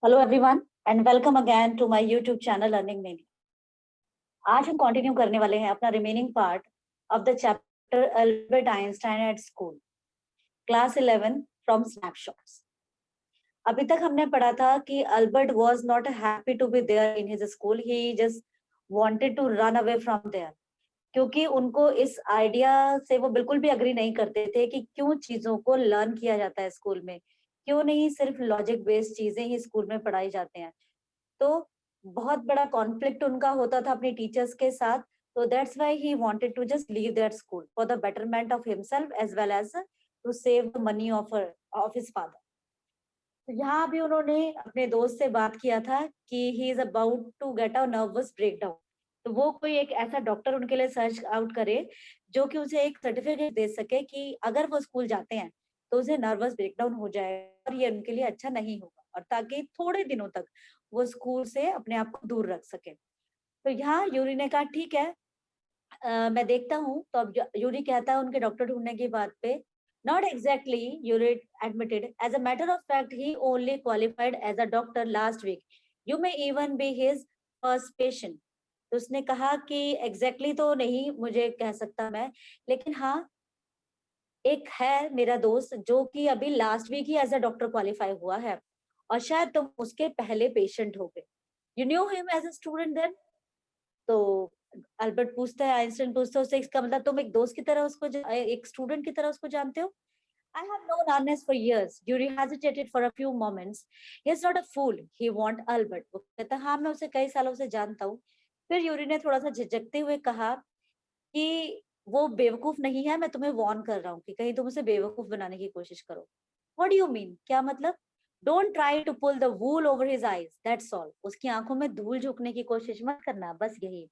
Hello everyone and welcome again to my YouTube channel earning many. आज हम continue करने वाले हैं अपना remaining part of the chapter Albert Einstein at school, class 11 from Snapshots. अभी तक हमने पढ़ा था कि Albert was not happy to be there in his school, he just wanted to run away from there, क्योंकि उनको इस आइडिया से वो बिल्कुल भी अग्री नहीं करते थे कि क्यों चीजों को लर्न किया जाता है स्कूल में, क्यों नहीं सिर्फ लॉजिक बेस्ड चीजें ही स्कूल में पढ़ाई जाते हैं। तो बहुत बड़ा कॉन्फ्लिक्ट उनका होता था अपने टीचर्स के साथ। तो that's why he wanted to just leave that school for the betterment of himself as well as to save the money of his father. तो यहाँ भी उन्होंने अपने दोस्त से बात किया था कि he is about to get a nervous breakdown. तो वो कोई एक ऐसा डॉक्टर उनके लिए सर्च आउट करे जो कि उसे एक सर्टिफिकेट दे सके कि अगर वो स्कूल जाते हैं तो उसे नर्वस ब्रेकडाउन हो जाए और ये उनके लिए अच्छा नहीं होगा, और ताकि थोड़े दिनों तक वो स्कूल से अपने आप को दूर रख सके। तो यहाँ यूरी ने कहा ठीक है, मैं देखता हूँ। तो अब यूरी कहता है उनके डॉक्टर ढूंढने की बात पे, not exactly, Yuri admitted, as a matter of fact he only qualified as a doctor last week, you may even be his first patient. तो उसने कहा कि एग्जैक्टली तो नहीं मुझे कह सकता मैं, लेकिन हाँ, एक है मेरा दोस्त जो कि अभी लास्ट वीक ही एज अ डॉक्टर क्वालिफाई हुआ है, और शायद तुम उसके पहले पेशेंट हो गए। You knew him as a student then. तो अल्बर्ट पूछता है, आइंस्टाइन पूछता है उससे, इसका मतलब तुम एक दोस्त की तरह उसको एक स्टूडेंट की तरह उसको जानते हो? I have known Ernest for years. Yuri hesitated for a few moments. He is not a fool. He want Albert. वो कहता है हाँ मैं उसे कई सालों से जानता हूँ। फिर यूरी ने थोड़ा सा झिझकते हुए कहा कि वो बेवकूफ नहीं है, मैं तुम्हें वार्न कर रहा हूँ कि कहीं तुम उसे बेवकूफ बनाने की कोशिश करो। व्हाट डू यू मीन, क्या मतलब? Don't try to pull the wool over his eyes, that's all. उसकी आंखों में धूल झोंकने की कोशिश मत करना, बस यही।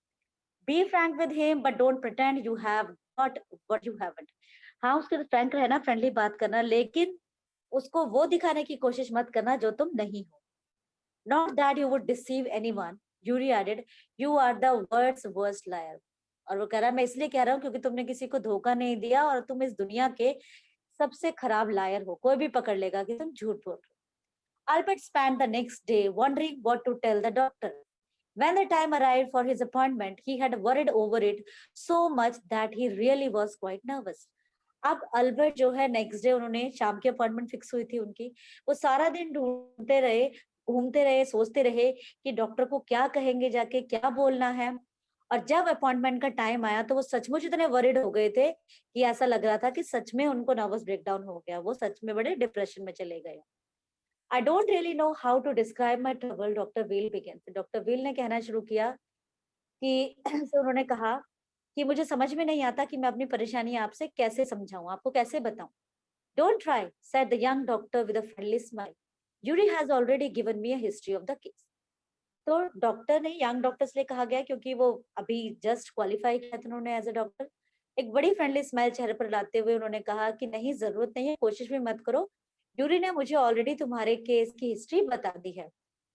Be frank with him but don't pretend you have got what you haven't. हाँ, उसके साथ फ्रैंक रहना, फ्रेंडली बात करना, लेकिन उसको वो दिखाने की कोशिश मत करना जो तुम नहीं हो। Not that you would deceive anyone, Yuri added. You are the world's worst liar. और वो कह रहा है मैं इसलिए कह रहा हूँ क्योंकि तुमने किसी को धोखा नहीं दिया और तुम इस दुनिया के सबसे खराब लायर हो, कोई भी पकड़ लेगा कि तुम झूठ बोल रहे हो। Albert spent the next day wondering what to tell the doctor. When the time arrived for his appointment, he had worried over it so much that he really was quite nervous. अब Albert जो है next day, उन्होंने शाम की appointment fix हुई थी उनकी, वो सारा दिन ढूंढते रहे, घूमते रहे, सोचते रहे कि डॉक्टर को क्या कहेंगे, जाके क्या बोलना है। और जब अपॉइंटमेंट का टाइम आया तो वो सचमुच इतने वरिड हो गए थे कि ऐसा लग रहा था कि सच में उनको नर्वस ब्रेकडाउन हो गया, वो सच में बड़े डिप्रेशन में चले गए। I don't really know how to describe my trouble, doctor Will began. Doctor Will ने कहना शुरू किया कि तो उन्होंने कहा कि मुझे समझ में नहीं आता कि मैं अपनी परेशानी आपसे कैसे समझाऊं, आपको कैसे बताऊं। Don't try, said the young doctor with a friendly smile. Yuri has already given me a history of the case. तो डॉक्टर ने, यंग डॉक्टर इसलिए कहा गया क्योंकि वो अभी जस्ट क्वालिफाई किया था उन्होंने एज अ डॉक्टर। एक बड़ी फ्रेंडली स्माइल चेहरे पर लाते हुए उन्होंने कहा कि नहीं, जरूरत नहीं है, कोशिश भी मत करो। यूरी ने मुझे ऑलरेडी तुम्हारे केस की हिस्ट्री बता दी है।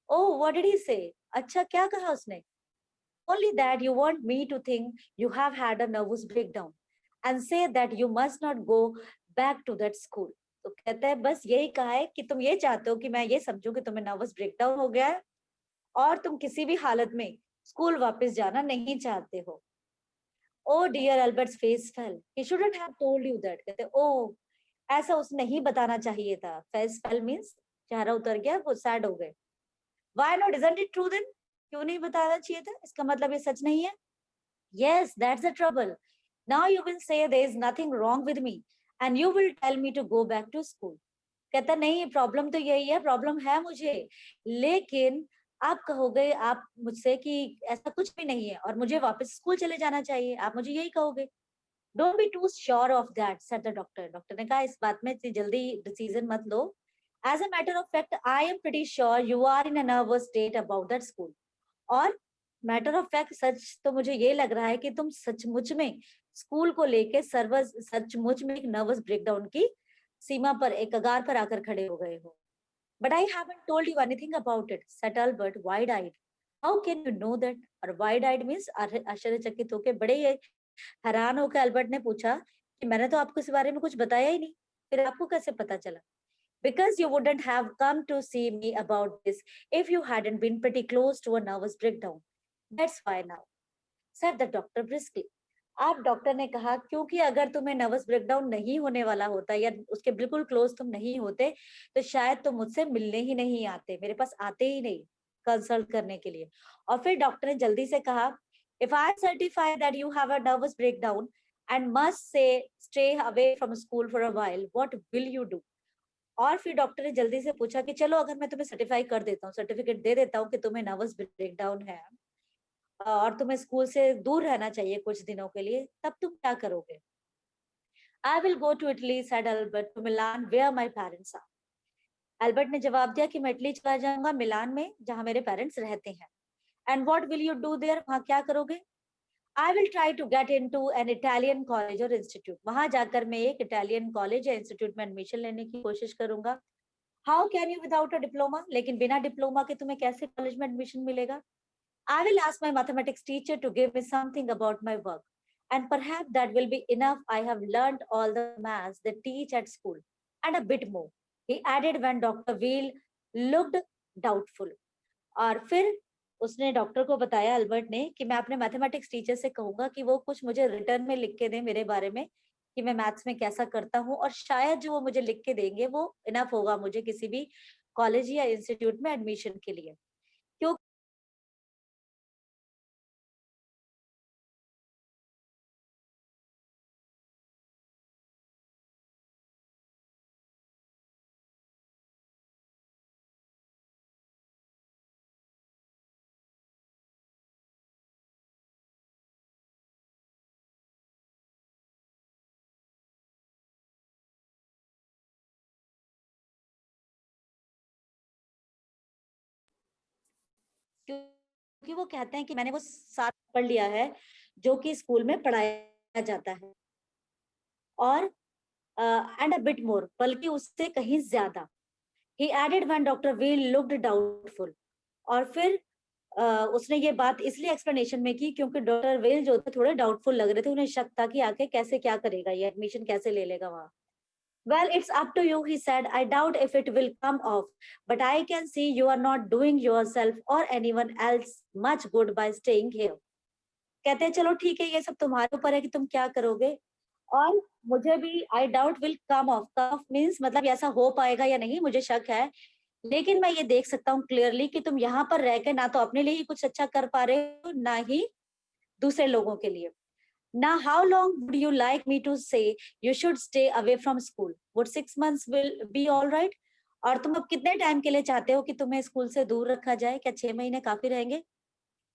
ओह, व्हाट डिड ही से? अच्छा, क्या कहा उसने? Only that you want me to think you have had a nervous breakdown and say that you must not go back to that school. तो कहता है बस यही कहा है कि तुम ये चाहते हो कि मैं ये समझूं कि तुम्हें नर्वस ब्रेकडाउन हो गया है और तुम किसी भी हालत में स्कूल वापस जाना नहीं चाहते हो। Oh dear, Albert's face fell, he shouldn't have told you that. कहते ओ, ऐसा उसने नहीं बताना चाहिए था। फेस फेल मींस चेहरा उतर गया, वो सैड हो गए। Why not, isn't it true then? क्यों नहीं बताना चाहिए था? इसका मतलब ये सच नहीं है? Yes, that's the trouble. Now you will say there is nothing wrong with me and you will tell me to go back to school. कहता नहीं, प्रॉब्लम तो यही है, प्रॉब्लम है मुझे, लेकिन आप कहोगे आप मुझसे कि ऐसा कुछ भी नहीं है और मुझे वापस स्कूल चले जाना चाहिए, आप मुझे यही कहोगे। Don't be too sure of that, said the doctor. Doctor ने कहा इस बात में इतनी जल्दी डिसीजन मत लो। As a matter of fact I am pretty sure you are in a nervous state about that school. और मैटर ऑफ फैक्ट सच तो मुझे ये लग रहा है कि तुम सचमुच में स्कूल को लेके सर्वस सचमुच में एक नर्वस ब्रेकडाउन की सीमा पर, एक कगार पर आकर खड़े हो गए हो। But I haven't told you anything about it, said Albert wide eyed. How can you know that? और वाइड आइड मींस आश्चर्यचकित होकर, बड़े ये हैरान होकर अल्बर्ट ने पूछा कि मैंने तो आपको इस बारे में कुछ बताया ही नहीं, फिर आपको कैसे पता चला? because you wouldn't have come to see me about this if you hadn't been pretty close to a nervous breakdown. That's why now, said the doctor briskly. आप डॉक्टर ने कहा क्योंकि अगर तुम्हें नर्वस ब्रेकडाउन नहीं होने वाला होता या उसके बिल्कुल क्लोज तुम नहीं होते तो शायद तुम मुझसे मिलने ही नहीं आते, मेरे पास आते ही नहीं कंसल्ट करने के लिए। और फिर डॉक्टर ने जल्दी से कहा, if I certify that you have a nervous breakdown and must say stay away from school for a while, what will you do? और फिर डॉक्टर ने जल्दी से पूछा कि चलो अगर मैं तुम्हें सर्टिफाई कर देता हूँ, सर्टिफिकेट दे देता हूँ कि तुम्हें नर्वस ब्रेकडाउन है और तुम्हें स्कूल से दूर रहना चाहिए कुछ दिनों के लिए, तब तुम क्या करोगे? I will go to Italy, said Albert, to Milan where my parents are. Albert ने जवाब दिया कि मैं इटली चला जाऊंगा, मिलान में जहां मेरे पेरेंट्स रहते हैं। And what will you do there? वहां क्या करोगे? I will try to get into an Italian college और इंस्टीट्यूट, वहां जाकर मैं एक इटालियन कॉलेज या इंस्टीट्यूट में एडमिशन लेने की कोशिश करूंगा। How can you without a diploma? लेकिन बिना डिप्लोमा के तुम्हें कैसे कॉलेज में एडमिशन मिलेगा? I will ask my mathematics teacher to give me something about my work, and perhaps that will be enough. I have learned all the maths they teach at school, and a bit more, he added when Dr. Wheel looked doubtful. और फिर उसने doctor को बताया, Albert ने, कि मैं अपने mathematics teacher से कहूंगा कि वो कुछ मुझे रिटर्न में लिख के दें मेरे बारे में कि मैं मैथ्स में कैसा करता हूँ, और शायद जो वो मुझे लिख के देंगे वो इनफ होगा मुझे किसी भी कॉलेज या इंस्टीट्यूट में एडमिशन के लिए। क्यों क्योंकि वो कहते हैं कि मैंने वो सारा पढ़ लिया है जो कि स्कूल में पढ़ाया जाता है, और एंड अ बिट मोर, बल्कि उससे कहीं ज्यादा। He added when doctor Wheel looked doubtful. और फिर उसने ये बात इसलिए एक्सप्लेनेशन में की क्योंकि डॉक्टर वेल जो थे थोड़े डाउटफुल लग रहे थे, उन्हें शक था कि आके कैसे क्या करेगा, ये एडमिशन कैसे ले लेगा वहां। Well, it's up to you, he said. I doubt if it will come off, but I can see you are not doing yourself or anyone else much good by staying here. कहते हैं चलो ठीक है, ये सब तुम्हारे ऊपर है कि तुम क्या करोगे। और मुझे भी I doubt will come of, come of means मतलब ऐसा हो पाएगा या नहीं मुझे शक है, लेकिन मैं ये देख सकता हूँ क्लियरली कि तुम यहाँ पर रह के ना तो अपने लिए ही कुछ अच्छा कर पा रहे हो, ना ही दूसरे लोगों के लिए। Now, how long would you like me to say you should stay away from school? Would 6 months will be all right? और तुम अब कितने टाइम के लिए चाहते हो कि तुम्हें स्कूल से दूर रखा जाए? क्या 6 महीने काफी रहेंगे?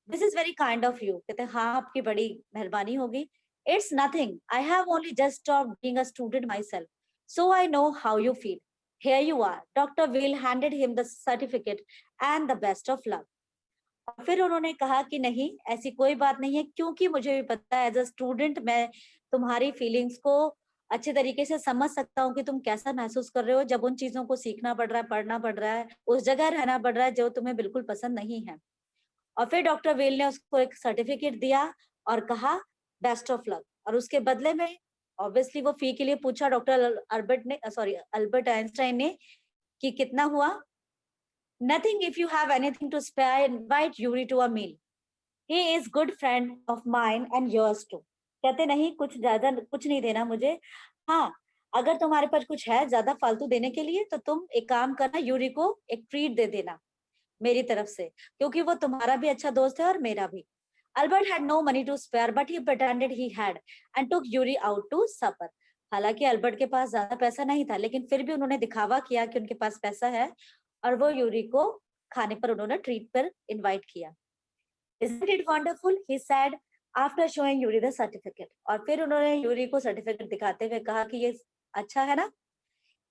This is very kind of you. कहते हैं हाँ, आपकी बड़ी मेहरबानी होगी। It's nothing. I have only just stopped being a student myself, so I know how you feel. Here you are. Dr. Will handed him the certificate and the best of luck. और फिर उन्होंने कहा कि नहीं, ऐसी कोई बात नहीं है, क्योंकि मुझे भी पता है एज अ स्टूडेंट मैं तुम्हारी फीलिंग्स को अच्छे तरीके से समझ सकता हूँ कि तुम कैसा महसूस कर रहे हो जब उन चीजों को सीखना पड़ रहा है, पढ़ना पड़ रहा है, उस जगह रहना पड़ रहा है जो तुम्हें बिल्कुल पसंद नहीं है। और फिर डॉक्टर वेल ने उसको एक सर्टिफिकेट दिया और कहा बेस्ट ऑफ लक, और उसके बदले में ऑब्वियसली वो फी के लिए पूछा डॉक्टर अल्बर्ट ने, सॉरी अल्बर्ट आइंस्टाइन ने, कि कितना हुआ। Nothing, if you have anything to spare, invite Yuri to a meal. He is good friend of mine and yours too. कहते नहीं, कुछ ज्यादा कुछ नहीं देना मुझे। हाँ, अगर तुम्हारे पास कुछ है ज्यादा फालतू देने के लिए तो तुम एक काम करना, यूरी को एक ट्रीट दे देना मेरी तरफ से, क्योंकि वो तुम्हारा भी अच्छा दोस्त है और मेरा भी। Albert had no money to spare, but he pretended he had and took Yuri out to supper. हालांकि अल्बर्ट के पास ज्यादा पैसा नहीं था, लेकिन फिर भी उन्होंने दिखावा किया कि उनके पास पैसा है, और वो यूरी को खाने पर उन्होंने ट्रीट पर इनवाइट किया। Isn't it wonderful? He said after showing Yuri the certificate. और फिर उन्होंने यूरी को सर्टिफिकेट दिखाते हुए कहा कि ये अच्छा है ना?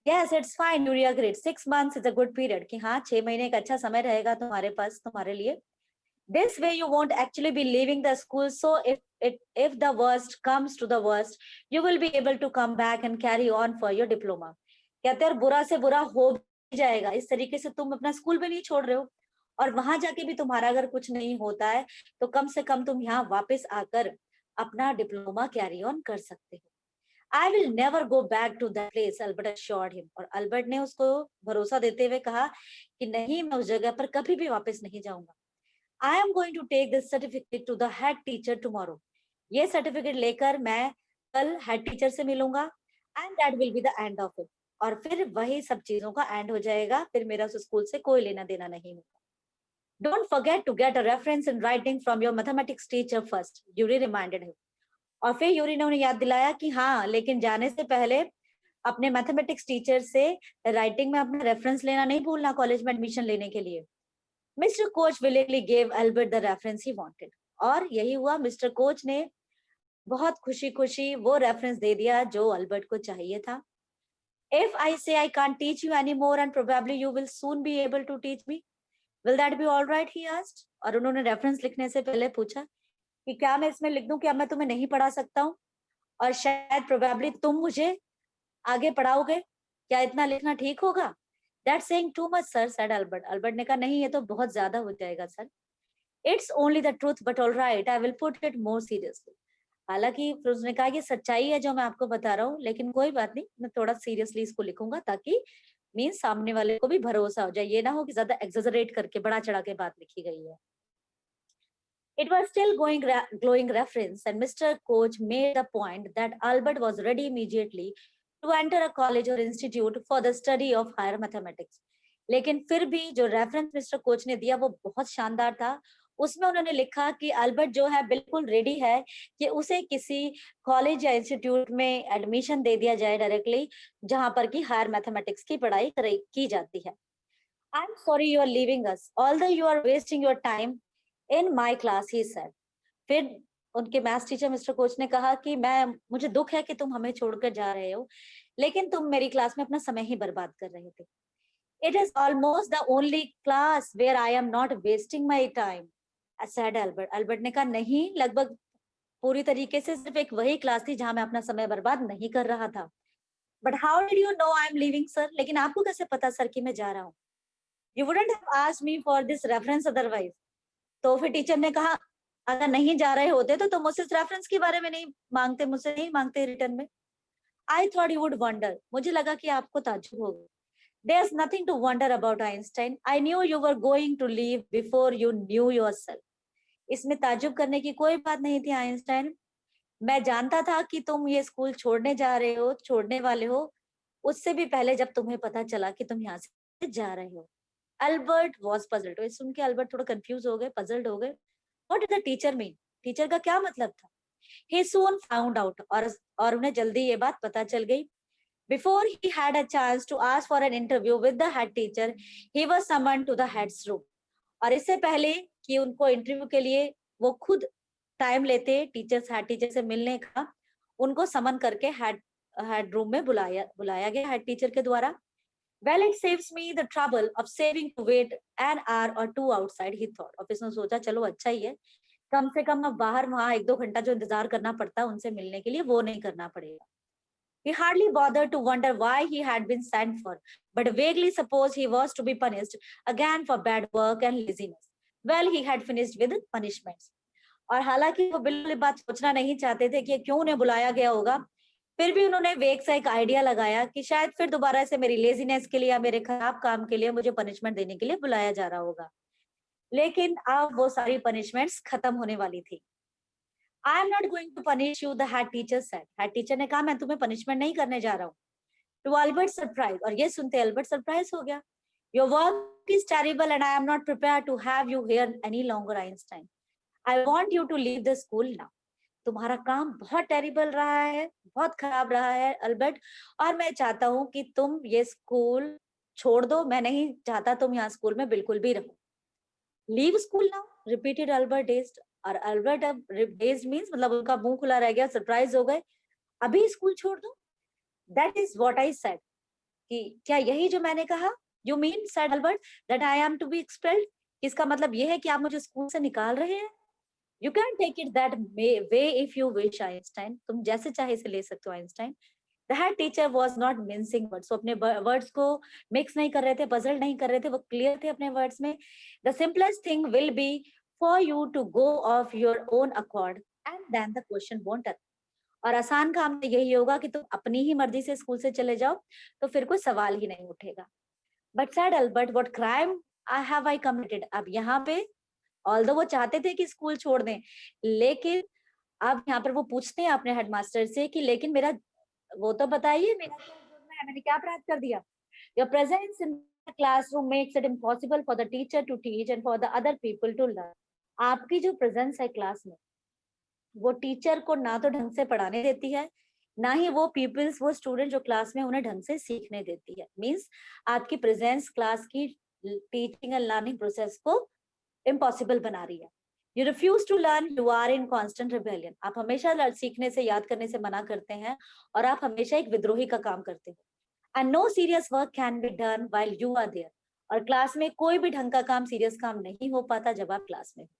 Yes, it's fine. Yuri agreed. 6 months is a good period. कि हाँ, 6 महीने का अच्छा समय रहेगा तुम्हारे पास, तुम्हारे लिए। This way you won't actually be leaving the school, so if the worst comes to the worst, you will be able to come back and carry on for your diploma. कहते हैं बुरा से बुरा हो भी जाएगा, इस तरीके से तुम अपना स्कूल भी नहीं छोड़ रहे हो, और वहां जाके भी तुम्हारा अगर कुछ नहीं होता है तो कम से कम तुम यहाँ वापस आकर अपना डिप्लोमा कैरी ऑन कर सकते हो। I will never go back to that place, Albert assured him. और अल्बर्ट ने उसको भरोसा देते हुए कहा कि नहीं, मैं उस जगह पर कभी भी वापस नहीं जाऊंगा. I am going to take this certificate to the head teacher tomorrow. ये सर्टिफिकेट लेकर मैं कल हेड टीचर से मिलूंगा, and that will be the end of it. और फिर वही सब चीजों का एंड हो जाएगा, फिर मेरा उस स्कूल से कोई लेना देना नहीं होगा. Don't forget to get a reference in writing from your mathematics teacher first, Yuri reminded him. और फिर यूरी ने उन्हें याद दिलाया कि हाँ, लेकिन जाने से पहले अपने मैथमेटिक्स टीचर से राइटिंग में अपना रेफरेंस लेना नहीं भूलना कॉलेज में एडमिशन लेने के लिए. Mister coach willingly gave Albert the reference he wanted. और यही हुआ, मिस्टर कोच ने बहुत खुशी खुशी वो रेफरेंस दे दिया जो अल्बर्ट को चाहिए था. If I say I can't teach you anymore and probably you will soon be able to teach me, will that be all right? He asked. और उन्होंने रेफरेंस लिखने से पहले पूछा कि क्या मैं इसमें लिख दूं कि अब मैं तुम्हें नहीं पढ़ा सकता हूँ और शायद प्रोबेबली तुम मुझे आगे पढ़ाओगे, क्या इतना लिखना ठीक होगा? That's saying too much, sir, said Albert. Albert ने कहा नहीं, ये तो बहुत ज्यादा हो जाएगा sir. It's only the truth, but all right, I will put it more seriously. हालांकि फिर उसने कहा ये सच्चाई है जो मैं आपको बता रहा हूँ, लेकिन कोई बात नहीं, मैं थोड़ा सीरियसली इसको लिखूंगा ताकि मीन सामने वाले को भी भरोसा हो जाए, ये ना हो कि ज्यादा एक्सैजरेट करके बड़ा चढ़ा के बात लिखी गई है. It was still glowing reference, and Mr. Koch made the point that Albert was ready immediately to enter a college or institute for the study of higher mathematics. लेकिन फिर भी जो रेफरेंस मिस्टर कोच ने दिया वो बहुत शानदार था. उसमें उन्होंने लिखा कि अल्बर्ट जो है बिल्कुल रेडी है कि उसे किसी कॉलेज या इंस्टीट्यूट में एडमिशन दे दिया जाए डायरेक्टली, जहां पर कि हायर मैथमेटिक्स की पढ़ाई की जाती है. I'm sorry you are leaving us, although you are wasting your time in my class, he said. फिर उनके मैथ्स टीचर मिस्टर कोच ने कहा कि मुझे दुख है कि तुम हमें छोड़कर जा रहे हो, लेकिन तुम मेरी क्लास में अपना समय ही बर्बाद कर रहे थे. It is almost the only class where I am not wasting my time, said Albert. Albert ने कहा नहीं, लगभग पूरी तरीके से सिर्फ एक वही क्लास थी जहां मैं अपना समय बर्बाद नहीं कर रहा था. But how did you know I am leaving, sir? लेकिन आपको कैसे पता सर कि मैं जा रहा हूँ? You wouldn't have asked me for this reference otherwise. तो फिर टीचर ने कहा अगर नहीं जा रहे होते तो तुम मुझसे रेफरेंस के बारे में नहीं मांगते, मुझसे नहीं मांगते रिटर्न में. I thought you would wonder. मुझे लगा कि आपको ताज्जुब होगा. There's nothing to wonder about Einstein. I knew you were going to leave before you knew yourself. इसमें ताज्जुब करने की कोई बात नहीं थी आइंस्टाइन. मैं जानता था कि तुम ये स्कूल छोड़ने जा रहे हो, छोड़ने वाले हो, उससे भी पहले जब तुम्हें पता चला कि तुम यहाँ से जा रहे हो. Albert was puzzled. तो सुन के अल्बर्ट थोड़ा कंफ्यूज हो गए, पजल्ड हो गए. What did the teacher mean? Teacher का क्या मतलब था? He soon found out. और उन्हें जल्दी ये बात पता चल गई. Before he had a chance to ask for an interview with the head teacher, he was summoned to the head's room. और इससे पहले कि उनको इंटरव्यू के लिए वो खुद टाइम लेते हेड टीचर से मिलने का, उनको समन करके हेड रूम में बुलाया गया हेड टीचर के द्वारा. Well, it saves me the trouble of saving to wait an hour or two outside, he thought. और उसने सोचा चलो अच्छा ही है, कम से कम अब बाहर वहां 1-2 घंटा जो इंतजार करना पड़ता है उनसे मिलने के लिए वो नहीं करना पड़ेगा. He hardly bothered to wonder why he had been sent for, but vaguely supposed he was to be punished again for bad work and laziness. Well, he had finished with punishments. और हालांकि वो बिल्कुल बात सोचना नहीं चाहते थे कि क्यों उन्हें बुलाया गया होगा, फिर भी उन्होंने वेग सा एक आइडिया लगाया कि शायद फिर दोबारा से मेरी लेजीनेस के लिए या मेरे खराब काम के लिए मुझे पनिशमेंट देने के लिए बुलाया जा रहा होगा. लेकिन अब वो सारी पनिशमेंट्स खत्म होने वाली थी. I am not going to punish you, the head teacher said. Head teacher ने कहा मैं तुम्हें पनिशमेंट नहीं करने जा रहा हूँ. To Albert's surprise, और ये सुनते अल्बर्ट सरप्राइज हो गया. Your work is terrible and I am not prepared to have you here any longer, Einstein. I want you to leave the school now. तुम्हारा काम बहुत टेरिबल रहा है, बहुत खराब रहा है अल्बर्ट, और मैं चाहता हूँ कि तुम ये स्कूल छोड़ दो. मैं नहीं चाहता तुम यहाँ स्कूल में बिल्कुल भी रहो. Leave school now, repeated Albert dazed. और अल्बर्ट अब डेज्ड मींस मतलब उनका मुंह खुला रह गया, सरप्राइज हो गए. अभी स्कूल छोड़ दो? That is what I said. कि क्या यही जो मैंने कहा? You mean, said Albert, that I am to be expelled? इसका मतलब ये है कि आप मुझे स्कूल से निकाल रहे हैं? You can take it that way if you wish, Einstein. तुम जैसे चाहे इसे ले सकते हो, Einstein. The head teacher was not mincing words. So अपने words को mix नहीं कर रहे थे, puzzle नहीं कर रहे थे, वो clear थे अपने words में. The simplest thing will be for you to go of your own accord, and then the question won't arise. और आसान काम तो यही होगा कि तुम अपनी ही मर्जी से स्कूल से चले जाओ, तो फिर कोई सवाल ही नहीं उठेगा। But sad Albert, what crime I committed? अब यहाँ पे ऑल्दो वो चाहते थे कि स्कूल छोड़ दें, लेकिन अब यहाँ पर वो पूछते हैं अपने हेडमास्टर से कि लेकिन मेरा वो तो बताइए, मेरा क्या जुर्म है, मैंने क्या अपराध कर दिया? Your presence in the classroom makes it impossible for the teacher to teach and for the other people to learn. आपकी जो प्रेजेंस है क्लास में, वो टीचर को ना तो ढंग से पढ़ाने देती है, ना ही वो पीपल्स, वो स्टूडेंट जो क्लास में उन्हें ढंग से सीखने देती है। मीन्स आपकी प्रेजेंस क्लास की टीचिंग एंड लर्निंग प्रोसेस को इम्पॉसिबल बना रही है। You refuse to learn, you are in constant rebellion. आप हमेशा सीखने से, याद करने से मना करते हैं, और आप हमेशा एक विद्रोही का काम करते हो। And no serious work can be done while you are there. और क्लास में कोई भी ढंग का काम, सीरियस काम नहीं हो पाता जब आप क्लास में हो।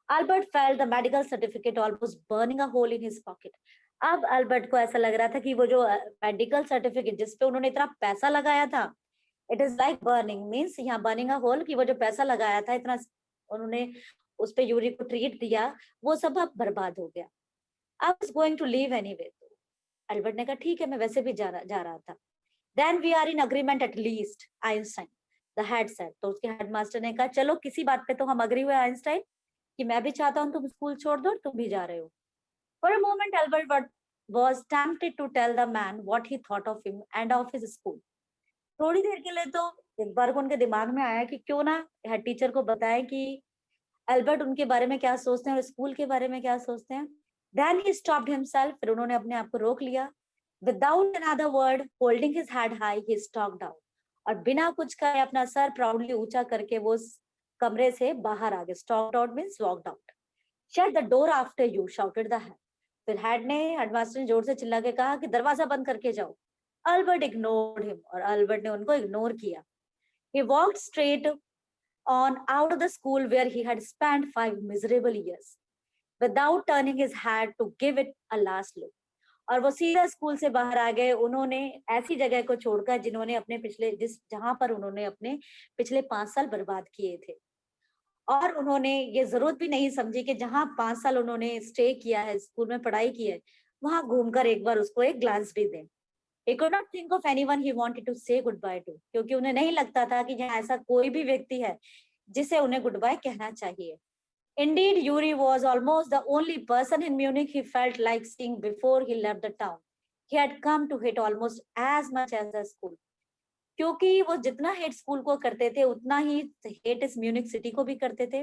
Albert felt the medical certificate almost burning a hole in his pocket. अब अल्बर्ट को ऐसा लग रहा था कि वो जो मेडिकल सर्टिफिकेट जिसपे उन्होंने इतना पैसा लगाया था, it is like burning, means यहाँ बर्निंग अ होल, कि वो जो पैसा लगाया था, इतना उन्होंने उस पे यूरी को ट्रीट दिया, वो सब अब बर्बाद हो गया। I was going to leave anyway. Albert ने कहा ठीक है, मैं वैसे भी जा रहा था। Then we are in agreement at least, Einstein the head said. तो उसके हेडमास्टर ने कहा चलो किसी बात पे तो हम अग्री हुए आइंस्टाइन, कि मैं भी चाहता हूँ तुम स्कूल छोड़ दो, तुम भी जा रहे हो। For a moment, Albert was tempted to tell the man what he thought of him and of his school. थोड़ी देर के लिए तो एक बार को उनके दिमाग में आया कि क्यों ना हेड टीचर को बताएं कि अल्बर्ट उनके बारे में क्या सोचते हैं और स्कूल के बारे में क्या सोचते हैं। Then he stopped himself, फिर उन्होंने अपने आप को रोक लिया। Without another word, holding his head high, he stalked out. और बिना कुछ कहे अपना सर प्राउडली ऊंचा करके वो उस कमरे से बाहर आ गए। Stalked out means walked out. Shut the door after you, shouted the head. फिर हेडमास्टर ने जोर से चिल्ला के कहा कि दरवाजा बंद करके जाओ। अल्बर्ट ignored him, और अल्बर्ट ने उनको इग्नोर किया। He walked straight on out of the school where he had spent 5 miserable years, without turning his head to give it a last look. और वो सीधा स्कूल से बाहर आ गए, उन्होंने ऐसी जगह को छोड़कर जिन्होंने अपने पिछले जहां पर उन्होंने अपने पिछले 5 साल बर्बाद किए थे। और उन्होंने ये जरूरत भी नहीं समझी कि जहां 5 साल उन्होंने स्टे किया है, स्कूल में पढ़ाई की है, वहां घूमकर एक बार उसको एक ग्लांस भी दें। He could not think of anyone he wanted to say goodbye to, क्योंकि उन्हें नहीं लगता था कि यहाँ ऐसा कोई भी व्यक्ति है जिसे उन्हें गुड बाय कहना चाहिए। Indeed, Yuri was almost the only person in Munich he felt like seeing before he left the town. He had come to hate almost as much as the school. क्योंकि वो जितना hate school को करते थे, उतना ही hate इस Munich city को भी करते थे।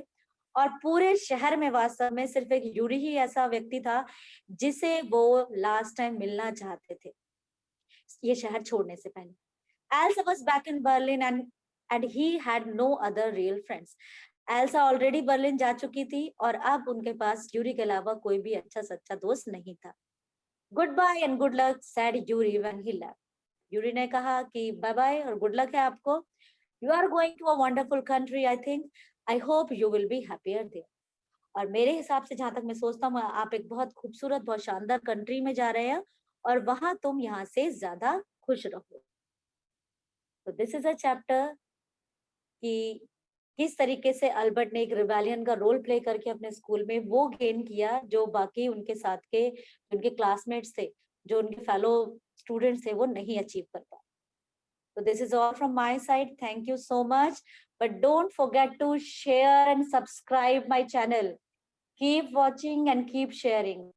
और पूरे शहर में वास्तव में सिर्फ एक यूरी ही ऐसा व्यक्ति था जिसे वो लास्ट टाइम मिलना चाहते थे, ये शहर छोड़ने से पहले। Elsa was back in Berlin and he had no other real friends. Elsa already Berlin जा चुकी थी और अब उनके पास यूरी के अलावा कोई भी अच्छा सच्चा दोस्त नहीं था। Good bye and good luck said Yuri when he left. Yuri ने कहा कि बाय बाय और गुड लक है आपको। You are going to a wonderful country, I think, I hope you will be happier there. और मेरे हिसाब से जहां तक मैं सोचता हूँ, आप एक बहुत खूबसूरत, बहुत शानदार कंट्री में जा रहे हैं और वहां तुम यहाँ से ज्यादा खुश रहो। तो दिस इज अ चैप्टर कि किस तरीके से अल्बर्ट ने एक रिबेलियन का रोल प्ले करके अपने स्कूल में वो गेन किया जो बाकी उनके साथ के उनके क्लासमेट्स थे, जो उनके फेलो स्टूडेंट्स थे, वो नहीं अचीव कर पाए। So this is all from my side. Thank you so much. But don't forget to share and subscribe my channel. Keep watching and keep sharing.